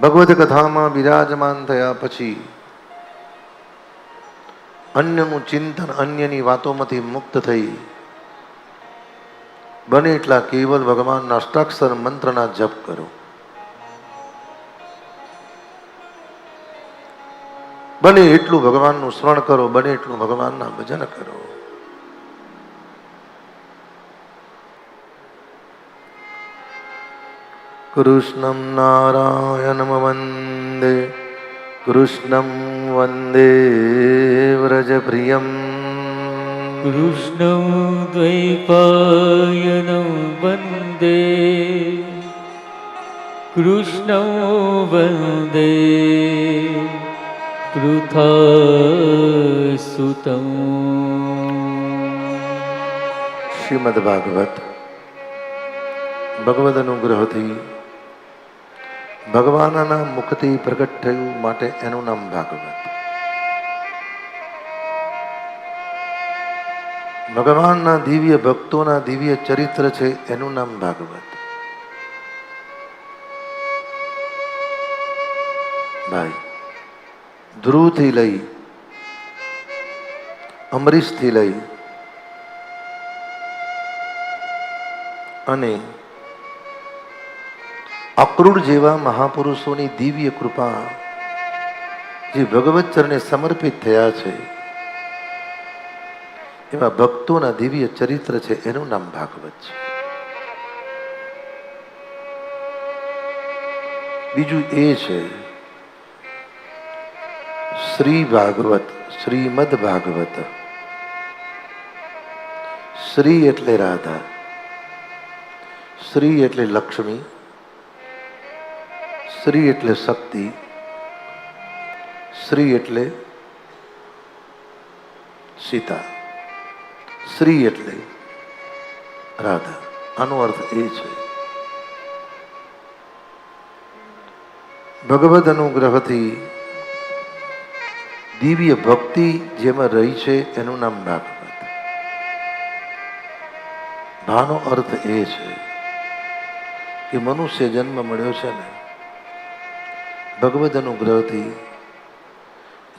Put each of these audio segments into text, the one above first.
ભગવદ કથામાં બિરાજમાન થયા પછી અન્યનું ચિંતન, અન્યની વાતોમાંથી મુક્ત થઈ બને એટલા કેવલ ભગવાનના અષ્ટાક્ષર મંત્રના જપ કરો. બને એટલું ભગવાનનું સ્મરણ કરો, બને એટલું ભગવાનના ભજન કરો. કૃષ્ણં નારાયણં વંદે, કૃષ્ણં વંદે વ્રજપ્રિયં, કૃષ્ણં દ્વૈપાયनं વંદે, કૃષ્ણં વંદે પૃથાસુતં. શ્રીમદ ભાગવત ભગવદ અનુગ્રહથી ભગવાનના મુખથી પ્રગટ થયું માટે એનું નામ ભાગવત. ભગવાનના દિવ્ય ભક્તોના દિવ્ય ચરિત્ર છે એનું નામ ભાગવત. ભાઈ, ધ્રુવથી લઈ અમરીશથી લઈ અને અક્રૂર જેવા મહાપુરુષોની દિવ્ય કૃપા જે ભગવત ચરણે સમર્પિત થયા છે એવા ભક્તોના દિવ્ય ચરિત્ર છે એનું નામ ભાગવત છે. બીજું એ છે શ્રી ભાગવત, શ્રીમદ ભાગવત. શ્રી એટલે રાધા, શ્રી એટલે લક્ષ્મી, શ્રી એટલે શક્તિ, શ્રી એટલે સીતા, શ્રી એટલે રાધા. આનો અર્થ એ છે ભગવદ અનુગ્રહથી દિવ્ય ભક્તિ જેમાં રહી છે એનું નામ ભાગવત. ભાનો અર્થ એ છે કે મનુષ્ય જન્મ મળ્યો છે ને ભગવદ અનુગ્રહથી,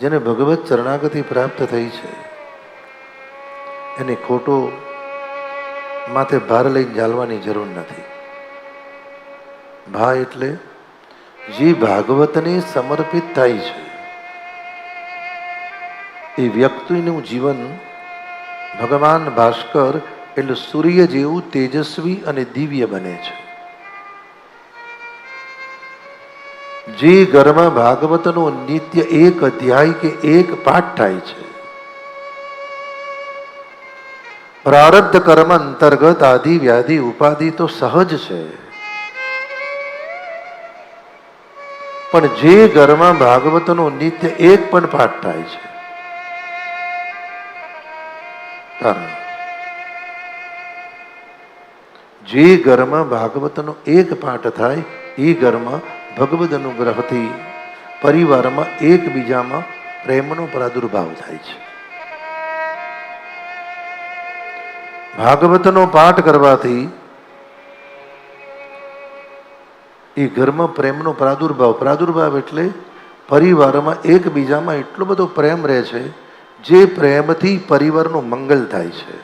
જેને ભગવત ચરણાગતિ પ્રાપ્ત થઈ છે એને ખોટો માથે ભાર લઈને ચાલવાની જરૂર નથી. ભા એટલે જે ભાગવતને સમર્પિત થાય છે એ વ્યક્તિનું જીવન ભગવાન ભાસ્કર એટલે સૂર્ય જેવું તેજસ્વી અને દિવ્ય બને છે. જે ઘરમાં ભાગવતનો નિત્ય એક અધ્યાય કે એક પાઠ થાય છે, પ્રારબ્ધ કર્મ અંતર્ગત આદિ વ્યાધિ ઉપાધિ તો સહજ છે, પણ જે ઘરમાં ભાગવતનો નિત્ય એક પણ પાઠ થાય છે, કારણ જે ઘરમાં ભાગવતનો એક પાઠ થાય એ ઘરમાં ભગવદ અનુગ્રહથી પરિવારમાં એકબીજામાં પ્રેમનો પ્રાદુર્ભાવ થાય છે. ભાગવતનો પાઠ કરવાથી એ ઘરમાં પ્રેમનો પ્રાદુર્ભાવ એટલે પરિવારમાં એકબીજામાં એટલો બધો પ્રેમ રહે છે જે પ્રેમથી પરિવારનું મંગલ થાય છે.